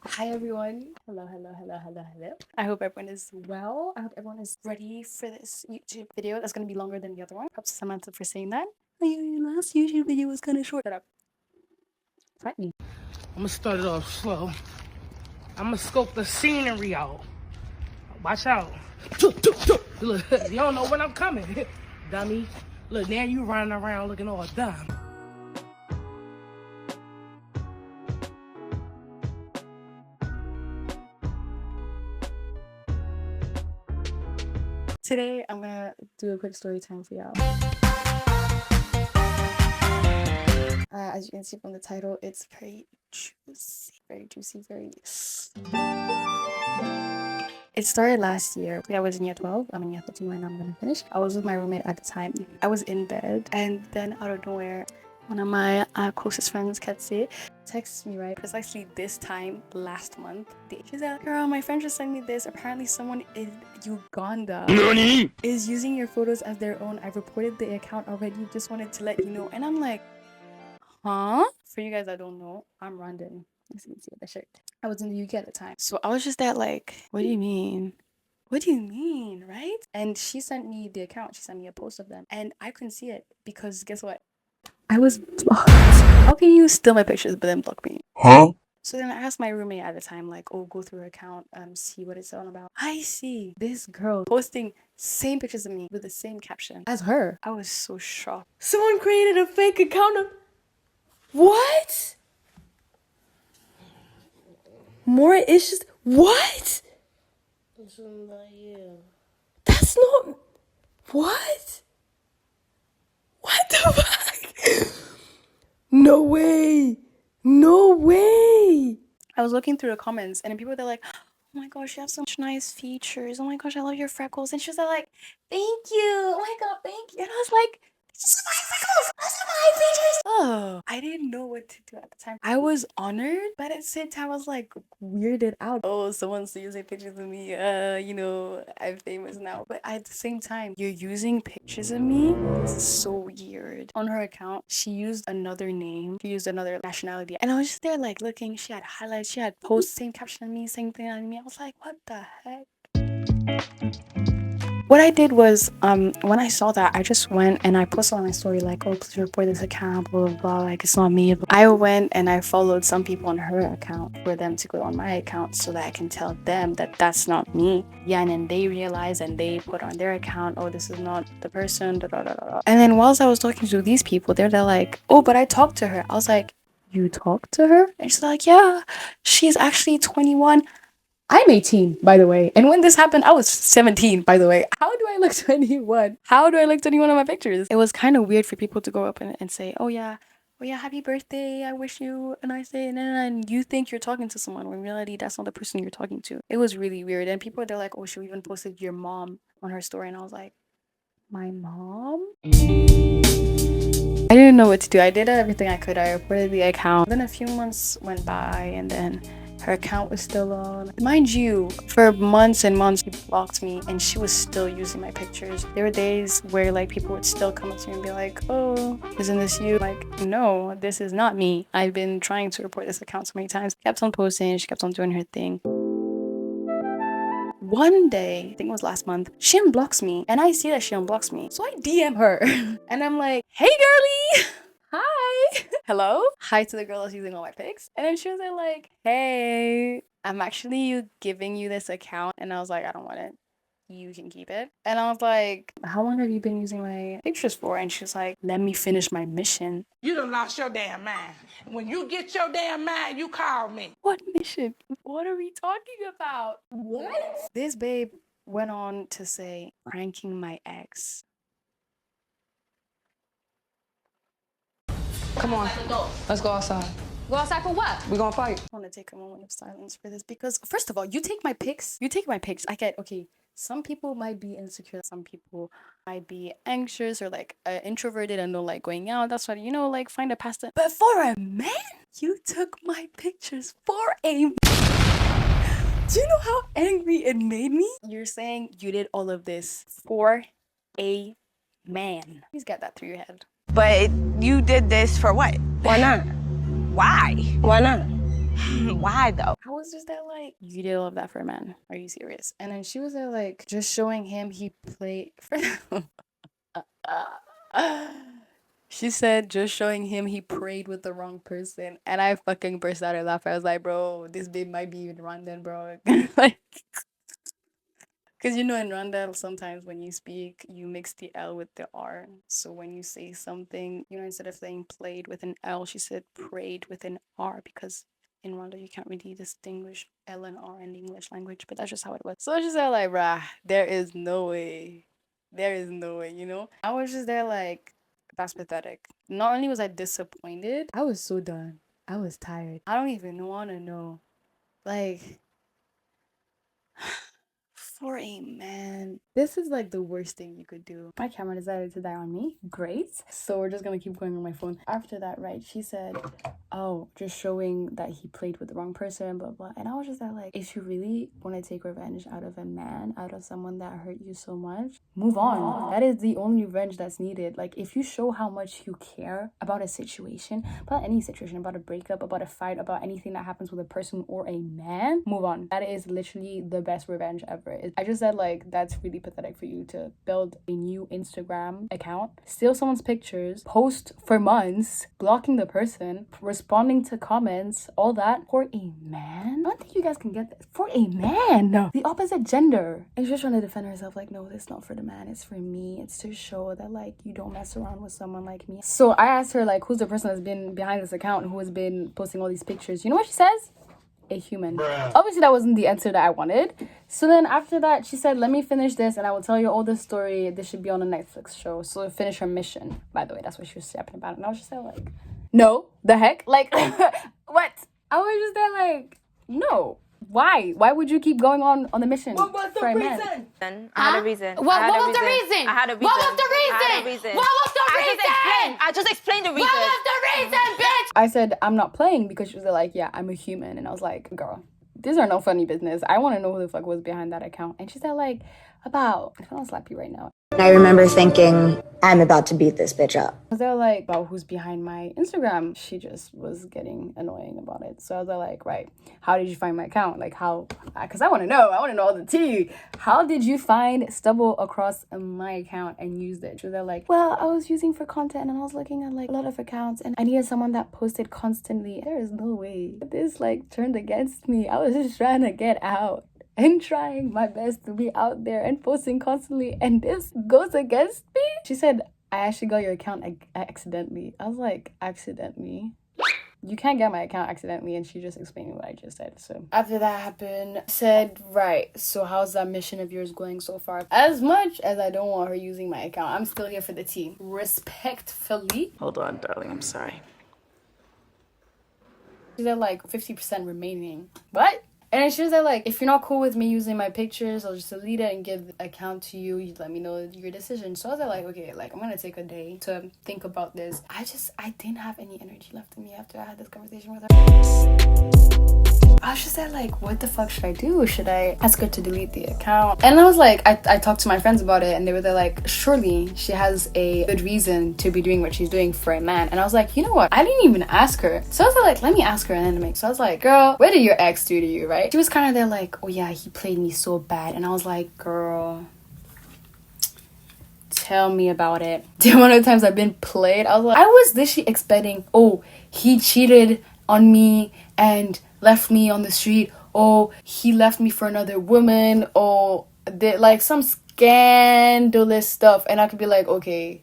Hi everyone. Hello. I hope everyone is well. I hope everyone is ready for this YouTube video. That's gonna be longer than the other one. Perhaps Samantha for saying that. The last YouTube video was kind of short. Shut up. Fight me. I'm gonna start it off slow. I'm gonna scope the scenery out. Watch out. Look, you don't know when I'm coming, dummy. Look, now you running around looking all dumb. Today I'm gonna do a quick story time for y'all. As you can see from the title, it's very juicy. It started last year. I was in year 12. I'm in year 13 right now. I'm gonna finish. I was with my roommate at the time. I was in bed, and then out of nowhere, one of my closest friends, Katsi, texts me right precisely this time last month. She's like, "Girl, my friend just sent me this. Apparently, someone in Uganda is using your photos as their own. I've reported the account already. Just wanted to let you know." And I'm like, huh? For you guys that don't know, I'm Rwandan. As you can see with the shirt. I was in the UK at the time. So I was just there like, what do you mean? What do you mean, right? And she sent me the account. She sent me a post of them. And I couldn't see it because guess what? I was blocked. How can you steal my pictures but then block me? Huh? So then I asked my roommate at the time, like, oh, go through her account, see what it's all about. I see this girl posting same pictures of me with the same caption as her. I was so shocked. Someone created a fake account of... What? More issues? What? This is not you. That's not... What? What the fuck? No way. No way. I was looking through the comments and people, they're like, oh my gosh, you have so much nice features. Oh my gosh, I love your freckles. And she was like, thank you. Oh my god, thank you. And I was like, these are my freckles. Those are my features. Oh, I didn't know what to do at the time. I was honored, but at the same time, I was like weirded out. Oh, someone's using pictures of me. I'm famous now. But at the same time, you're using pictures of me? This is so weird. On her account, she used another name. She used another nationality. And I was just there like looking. She had highlights. She had posts, same caption on me, same thing on me. I was like, what the heck? What I did was, when I saw that, I just went and I posted on my story like, oh, please report this account, blah, blah, blah, like, it's not me. I went and I followed some people on her account for them to go on my account so that I can tell them that that's not me. Yeah, and then they realized and they put on their account, oh, this is not the person, da, da, da, da. And then whilst I was talking to these people, they're like, oh, but I talked to her. I was like, you talked to her? And she's like, yeah, she's actually 21. I'm 18, by the way. And when this happened, I was 17, by the way. How do I look 21? How do I look 21 on my pictures? It was kind of weird for people to go up and say, oh yeah, happy birthday. I wish you a nice day. And then you think you're talking to someone when in reality, that's not the person you're talking to. It was really weird. And people, they're like, oh, she even posted your mom on her story. And I was like, my mom? I didn't know what to do. I did everything I could. I reported the account. Then a few months went by and then her account was still on. Mind you, for months and months, she blocked me and she was still using my pictures. There were days where like people would still come up to me and be like, oh, isn't this you? Like, no, this is not me. I've been trying to report this account so many times. She kept on posting, she kept on doing her thing. One day, I think it was last month, she unblocks me and I see that she unblocks me. So I DM her and I'm like, hey girly, hi. Hello? Hi to the girl that's using all my pics. And then she was like, hey, I'm actually giving you this account. And I was like, I don't want it. You can keep it. And I was like, how long have you been using my pictures for? And she was like, let me finish my mission. You done lost your damn mind. When you get your damn mind, you call me. What mission? What are we talking about? What? This babe went on to say, pranking my ex. Come on, let's go outside. Go outside for what? We're gonna fight. I want to take a moment of silence for this because, first of all, you take my pics. I get, okay, some people might be insecure. Some people might be anxious or like introverted and don't like going out. That's why, like find a pasta. But for a man, you took my pictures for a... Do you know how angry it made me? You're saying you did all of this for a man. Please get that through your head. But you did this for what? Why not? Why? Why not? Why though? I was just there like, you did all of that for a man. Are you serious? And then she was there like, just showing him he played for. She said, just showing him he prayed with the wrong person. And I fucking burst out of laughing. I was like, bro, this babe might be even Rwandan, bro. Like, because you know, in Rwanda, sometimes when you speak, you mix the L with the R. So when you say something, you know, instead of saying played with an L, she said prayed with an R because in Rwanda, you can't really distinguish L and R in the English language, but that's just how it was. So I was just there like, bruh, there is no way. There is no way, you know? I was just there like, that's pathetic. Not only was I disappointed, I was so done. I was tired. I don't even want to know. Like, for a man, this is like the worst thing you could do. My camera decided to die on me. Great. So we're just gonna keep going on my phone. After that, right, she said, oh, just showing that he played with the wrong person, blah blah. And I was just like, if you really want to take revenge out of a man, out of someone that hurt you so much, move on. That is the only revenge that's needed. Like, if you show how much you care about a situation, about any situation, about a breakup, about a fight, about anything that happens with a person or a man, move on. That is literally the best revenge ever. I just said like, that's really pathetic for you to build a new Instagram account, steal someone's pictures, post for months, blocking the person, responding to comments, all that for a man. I don't think you guys can get this. For a man, the opposite gender. And she's trying to defend herself like, no, this is not for the man, it's for me. It's to show that like you don't mess around with someone like me. So I asked her like, who's the person that's been behind this account who has been posting all these pictures? You know what she says? A human. Bruh. Obviously that wasn't the answer that I wanted. So then after that she said, let me finish this and I will tell you all the story. This should be on a Netflix show. So finish her mission, by the way. That's what she was yapping about. And I was just there like, no, the heck, like what? I was just there like, no, why would you keep going on the mission? What was the reason? I had a reason. What was the reason? I had a reason. What was the reason? I had a reason. What was the reason? I just explained the reason. What was the reason, bitch? I said, I'm not playing, because she was like, yeah, I'm a human. And I was like, girl, these are no funny business. I want to know who the fuck was behind that account. And she said like, about, I don't slap you right now. I remember thinking, I'm about to beat this bitch up. I was there like, about who's behind my Instagram. She just was getting annoying about it. So I was there like, right, how did you find my account? Like how, because I want to know all the tea. How did you stumble across my account and use it? She was there like, well, I was using for content and I was looking at like a lot of accounts and I needed someone that posted constantly. There is no way this like turned against me. I was just trying to get out and trying my best to be out there and posting constantly, and this goes against me? She said, I actually got your account accidentally. I was like, accidentally? You can't get my account accidentally. And she just explained what I just said. So after that happened, I said, right, so how's that mission of yours going so far? As much as I don't want her using my account, I'm still here for the tea. Respectfully. Hold on, darling, I'm sorry. She said like 50% remaining. What? And then she was like, if you're not cool with me using my pictures, I'll just delete it and give the account to you. You let me know your decision. So I was like, okay, like I'm gonna take a day to think about this. I didn't have any energy left in me after I had this conversation with her. I was just there like, what the fuck should I do? Should I ask her to delete the account? And I was like, I talked to my friends about it and they were there like, surely she has a good reason to be doing what she's doing for a man. And I was like, you know what? I didn't even ask her. So I was like, let me ask her and then make. So I was like, girl, what did your ex do to you, right? She was kind of there like, oh yeah, he played me so bad. And I was like, girl, tell me about it. The amount of times I've been played, I was literally expecting, oh, he cheated on me and left me on the street. Oh, he left me for another woman. Oh, like some scandalous stuff. And I could be like, okay,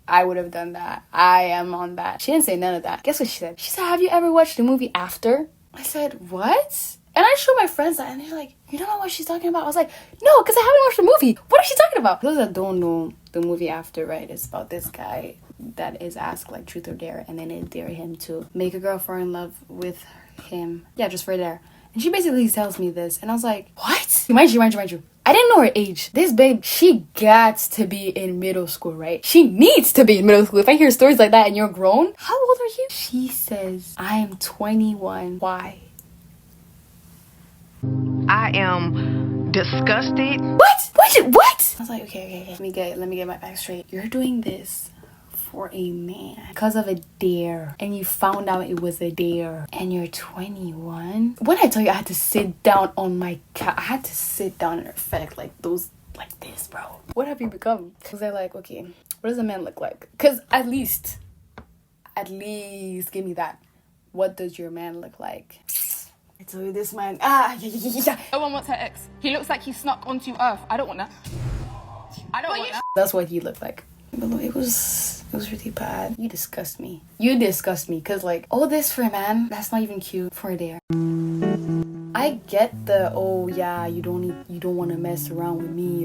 I would have done that. I am on that. She didn't say none of that. Guess what she said? She said, have you ever watched the movie After? I said, what? And I showed my friends that and they're like, you don't know what she's talking about? I was like, no, because I haven't watched the movie. What is she talking about? Those that don't know the movie After, right? It's about this guy that is asked like truth or dare, and then they dare him to make a girl fall in love with him. Yeah, just for dare. And she basically tells me this, and I was like, what? Mind you, I didn't know her age. This babe, she got to be in middle school, right? She needs to be in middle school. If I hear stories like that and you're grown, how old are you? She says, I am 21. Why? I am disgusted. What? I was like, okay. Let me get my back straight. You're doing this for a man because of a dare, and you found out it was a dare, and you're 21. When I tell you I had to sit down on my couch, I had to sit down and reflect like this, bro. What have you become? Because they're like, okay, what does a man look like? Because at least give me that. What does your man look like? I tell you, this man, yeah. No one wants her ex. He looks like he snuck onto Earth. I don't want that. I don't want that. That's what he looked like. But it was really bad. You disgust me. Because like, all this for a man, that's not even cute for a dare. I get the, oh yeah, you don't want to mess around with me,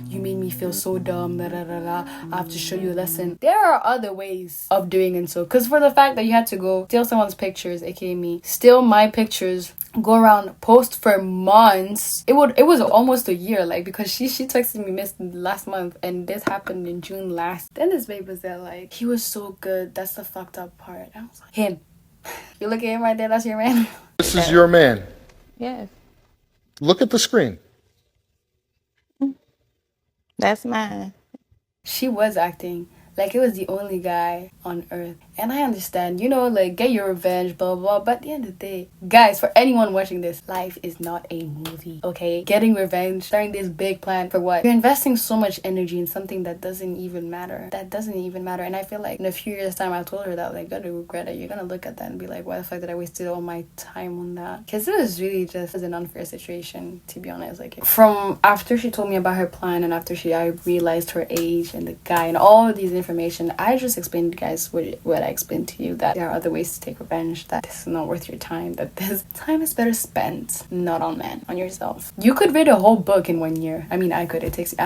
you made me feel so dumb, I have to show you a lesson. There are other ways of doing it, so, because for the fact that you had to go steal someone's pictures, aka me, steal my pictures, go around, post for months. It was almost a year, like, because she texted me last month, and this happened in June last. Then this babe was there, like, he was so good. That's the fucked up part. I was like, him. You look at him right there, that's your man. This is your man. Yes. Look at the screen. That's mine. She was acting like it was the only guy on earth. And I understand, like, get your revenge, blah, blah, blah. But at the end of the day, guys, for anyone watching this, life is not a movie, okay? Getting revenge, starting this big plan for what? You're investing so much energy in something that doesn't even matter. And I feel like in a few years' time, I told her that, like, you're gonna regret it. You're gonna look at that and be like, why the fuck did I wasted all my time on that? Because it was really just an unfair situation, to be honest. Like, from after she told me about her plan, and after I realized her age and the guy and all of these information, I just explained to you guys what I explained to you, that there are other ways to take revenge, that this is not worth your time, that this time is better spent not on men, on yourself. You could read a whole book in 1 year. I mean, I'm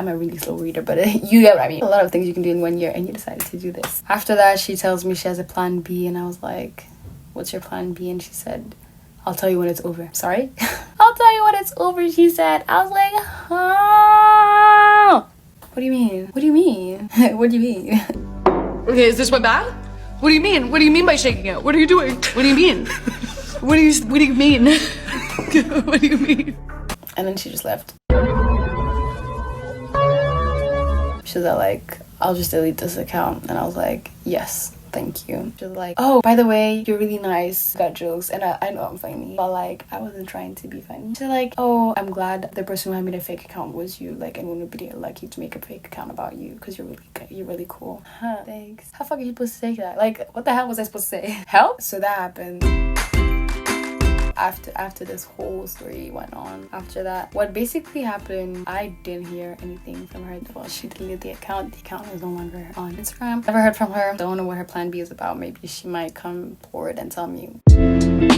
a really slow reader, but you get what I mean. A lot of things you can do in 1 year, and you decided to do this. After that, she tells me she has a plan B, and I was like, what's your plan B? And she said, I'll tell you when it's over. Sorry? I'll tell you when it's over, she said. I was like, oh. What do you mean? What do you mean? What do you mean? Okay, is this what bad? What do you mean? What do you mean by shaking it? What are you doing? What do you mean? What do you mean? What do you mean? And then she just left. She was like, I'll just delete this account. And I was like, yes, thank you. She was like, oh, by the way, you're really nice, got jokes, and I know I'm funny, but like, I wasn't trying to be funny. She's like, oh, I'm glad the person who had made a fake account was you, like, and wouldn't be lucky to make a fake account about you, because you're really good, you're really cool. Huh, thanks. How fuck are you supposed to say that? Like, what the hell was I supposed to say? Help? So that happened. After this whole story went on, after that, what basically happened, I didn't hear anything from her. Well, she deleted the account. The account is no longer on Instagram. Never heard from her. Don't know what her plan B is about. Maybe she might come forward and tell me.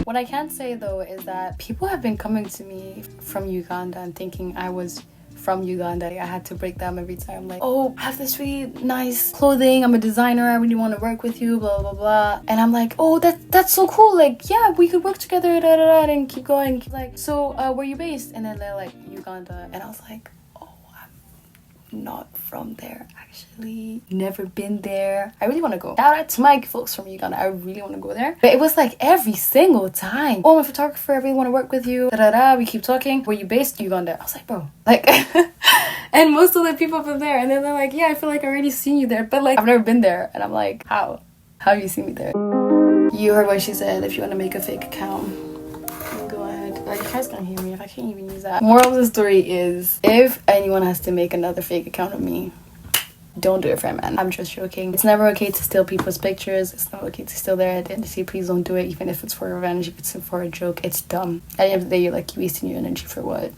What I can say though is that people have been coming to me from Uganda and thinking I was from Uganda. I had to break them every time, like, oh, I have this really nice clothing, I'm a designer, I really want to work with you, blah blah blah. And I'm like, oh, that's so cool, like, yeah, we could work together, da, da, da, and keep going. Like, so where you based? And then they're like, Uganda. And I was like, oh, I'm not from there, actually, never been there. I really want to go. Shout out to my folks from Uganda, I really want to go there. But it was like every single time, oh, I'm a photographer, I really want to work with you, da da da. We keep talking, where you based? Uganda. I was like, bro, like and most of the people from there, and then they're like, yeah, I feel like I already seen you there, but like, I've never been there. And I'm like, how have you seen me there? You heard what she said. If you want to make a fake account, go ahead. Like, you guys can't hear me if I can't even use that. Moral of the story is, if anyone has to make another fake account of me, don't do it for a man. I'm just joking. It's never okay to steal people's pictures. It's not okay to steal their identity. Please don't do it, even if it's for revenge, if it's for a joke. It's dumb. At the end of the day, you're like, wasting your energy for what?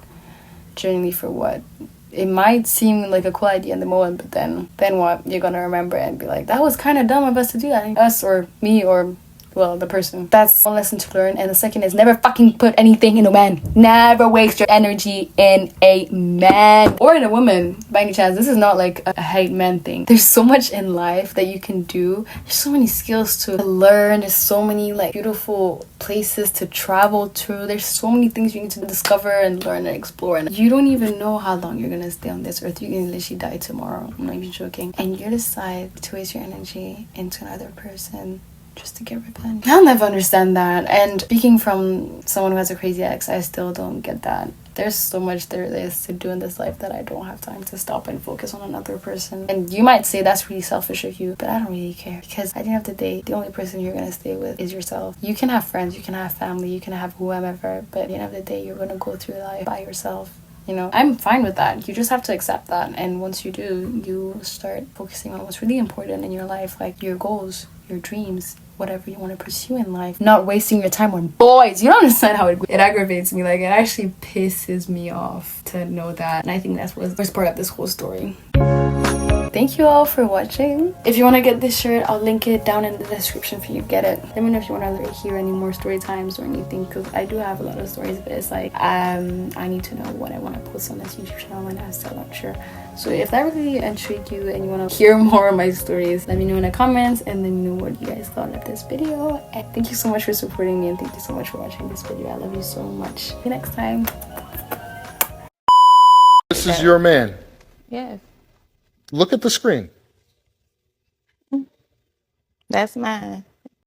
Genuinely for what? It might seem like a cool idea in the moment, but then what? You're gonna remember it and be like, that was kind of dumb of us to do that. Us or me or, well, the person. That's one lesson to learn. And the second is, never fucking put anything in a man. Never waste your energy in a man or in a woman, by any chance. This is not like a hate man thing. There's so much in life that you can do. There's so many skills to learn. There's so many like beautiful places to travel to. There's so many things you need to discover and learn and explore. And you don't even know how long you're gonna stay on this earth. You can literally die tomorrow. I'm not even joking. And you decide to waste your energy into another person just to get revenge. I'll never understand that. And speaking from someone who has a crazy ex, I still don't get that. There's so much there is to do in this life that I don't have time to stop and focus on another person. And you might say that's really selfish of you, but I don't really care, because at the end of the day, the only person you're gonna stay with is yourself. You can have friends, you can have family, you can have whoever, but at the end of the day, you're gonna go through life by yourself. You know, I'm fine with that. You just have to accept that. And once you do, you start focusing on what's really important in your life, like your goals, your dreams, whatever you want to pursue in life. Not wasting your time on boys. You don't understand how it aggravates me. Like, it actually pisses me off to know that. And I think that's what's part of this whole story. Thank you all for watching. If you want to get this shirt, I'll link it down in the description for you to get it. Let me know if you want to hear any more story times or anything, because I do have a lot of stories, but it's like I need to know what I want to post on this YouTube channel, and I'm still not sure. So if that really intrigued you and you want to hear more of my stories, let me know in the comments and let me know what you guys thought of this video. And thank you so much for supporting me, and thank you so much for watching this video. I love you so much. See you next time. This is your man. Yes. Look at the screen. That's mine.